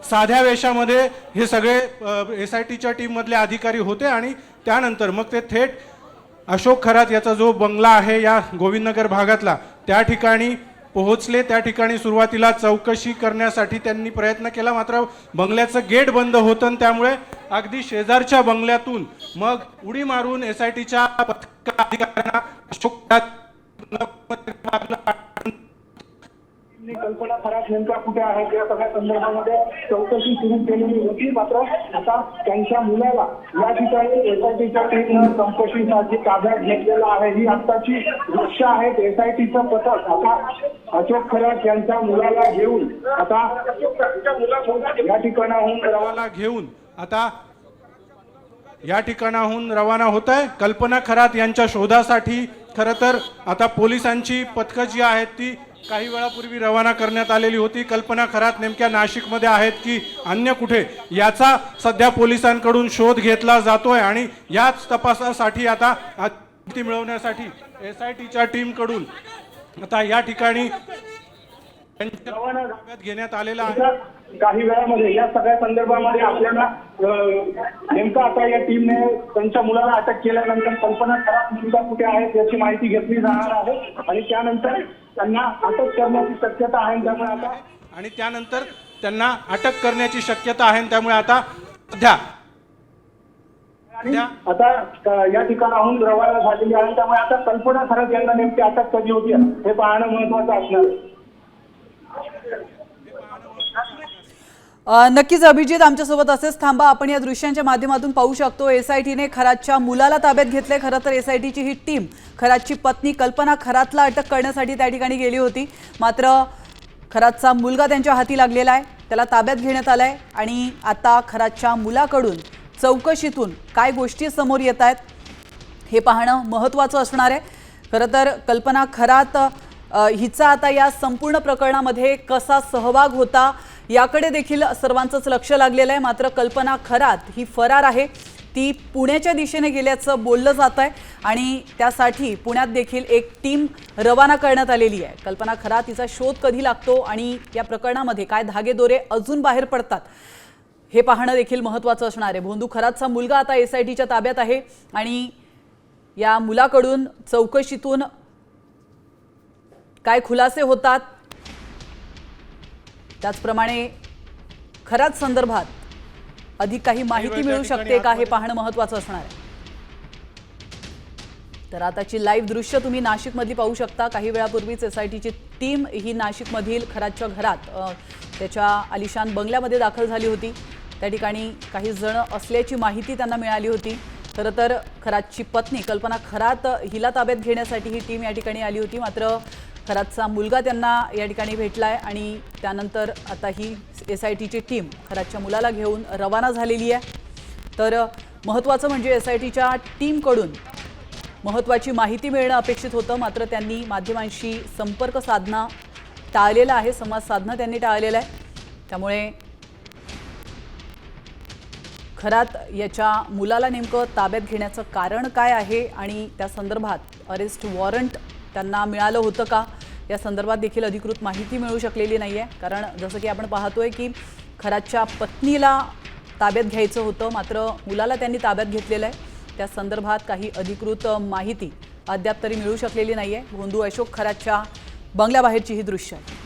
साध्या वेशामध्ये हे सगळे SITच्या टीममधले अधिकारी होते आणि त्यानंतर मग ते थेट अशोक खरात याचा जो बंगला आहे या गोविंदनगर भागातला त्या ठिकाणी पोहोचले। त्या ठिकाणी सुरुवातीला चौकशी करण्यासाठी त्यांनी प्रयत्न केला, मात्र बंगल्याचं गेट बंद होतं आणि त्यामुळे अगदी शेजारच्या बंगल्यातून मग उडी मारून SITच्या अधिकाऱ्यांना अशोक कल्पना खरात नेमका कुठे आहे या सगळ्या संदर्भामध्ये चौकशी सुरू केलेली होती। मात्र आता त्यांच्या मुलाला या ठिकाणी SITच्या टीमनं चौकशीसाठी ताब्यात घेतलेला आहे। ही आताची दृश्य आहेत। SITचं पथक आता अशोक खरात यांच्या मुलाला घेऊन आता या ठिकाणाहून रवाना होत आहे। कल्पना खरात यांच्या शोधासाठी खरं तर आता पोलिसांची पथकं जी आहेत ती काही वेळापूर्वी रवाना करण्यात आलेली होती। कल्पना खरात नेमक्या नाशिकमध्ये आहेत की अन्य कुठे याचा सध्या पोलिसांकडून शोध घेतला जातोय आणि याच तपासासाठी आता माहिती मिळवण्यासाठी SITच्या टीमकडून आता या ठिकाणी ताब्यात घेण्यात आलेला आहे। काही वेळामध्ये या सगळ्या संदर्भामध्ये आपल्याला नेमका आता या टीमने त्यांच्या मुलाला अटक केल्यानंतर कल्पना खरात नेमका कुठे आहेत याची माहिती घेतली जाणार आहे आणि त्यानंतर त्यांना अटक करण्याची शक्यता आहे। त्यामुळे आता सध्या आता या ठिकाणाहून रवाना झालेली आहे। त्यामुळे आता कल्पना खरात यांना नेमकी अटक कधी होती हे पाहणं महत्त्वाचं असणार आहे। नक्कीच अभिजित आमच्यासोबत असेच थांबा। आपण या दृश्यांच्या माध्यमातून पाहू शकतो SITने खरातच्या मुलाला ताब्यात घेतले। खरं तर SITची ही टीम खरातची पत्नी कल्पना खरातला अटक करण्यासाठी त्या ठिकाणी गेली होती, मात्र खरातचा मुलगा त्यांच्या हाती लागलेला आहे, त्याला ताब्यात घेण्यात आलाय आणि आता खरातच्या मुलाकडून चौकशीतून काय गोष्टी समोर येत आहेत हे पाहणं महत्त्वाचं असणार आहे। खरं तर कल्पना खरात हिचा आता या संपूर्ण प्रकरणामध्ये कसा सहभाग होता याकडे देखील सर्वांचंच लक्ष लागलेलं आहे। मात्र कल्पना खरात ही फरार आहे, ती पुण्याच्या दिशेने गेल्याचं बोललं जात आहे आणि त्यासाठी पुण्यात देखील एक टीम रवाना करण्यात आलेली आहे। कल्पना खरात हिचा शोध कधी लागतो आणि या प्रकरणामध्ये काय धागेदोरे अजून बाहेर पडतात हे पाहणं देखील महत्त्वाचं असणार आहे। भोंदू खरातचा मुलगा आता SITच्या ताब्यात आहे आणि या मुलाकडून चौकशीतून काय खुलासे होतात, त्याचप्रमाणे खरात संदर्भात अधिक काही माहिती मिळू शकते का हे पाहणं महत्त्वाचं असणार आहे। तर आताची लाईव्ह दृश्य तुम्ही नाशिकमधली पाहू शकता। काही वेळापूर्वीच SITची टीम ही नाशिकमधील खरातच्या घरात त्याच्या आलिशान बंगल्यामध्ये दाखल झाली होती। त्या ठिकाणी काही जण असल्याची माहिती त्यांना मिळाली होती। खरं तर खरातची पत्नी कल्पना खरात हिला ताब्यात घेण्यासाठी ही टीम या ठिकाणी आली होती, मात्र खरातचा मुलगा त्यांना या ठिकाणी भेटलाय आणि त्यानंतर आता ही SITची टीम खरातच्या मुलाला घेऊन रवाना झालेली आहे। तर महत्त्वाचं म्हणजे SITच्या टीमकडून महत्त्वाची माहिती मिळणं अपेक्षित होतं, मात्र त्यांनी माध्यमांशी संपर्क साधणं टाळलेला आहे, संवाद साधणं त्यांनी टाळलेलं आहे। त्यामुळे खरात याच्या मुलाला नेमकं ताब्यात घेण्याचं कारण काय आहे आणि त्या संदर्भात अरेस्ट वॉरंट त्यांना मिळालं होतं का या संदर्भात देखील अधिकृत माहिती मिळू शकलेली नाही आहे। कारण जसं की आपण पाहतोय की खरातच्या पत्नीला ताब्यात घ्यायचं होतं, मात्र मुलाला त्यांनी ताब्यात घेतलेलं आहे। त्या संदर्भात काही अधिकृत माहिती अद्याप तरी मिळू शकलेली नाही आहे। भोंदू अशोक खरातच्या बंगल्याबाहेरची ही दृश्य आहे।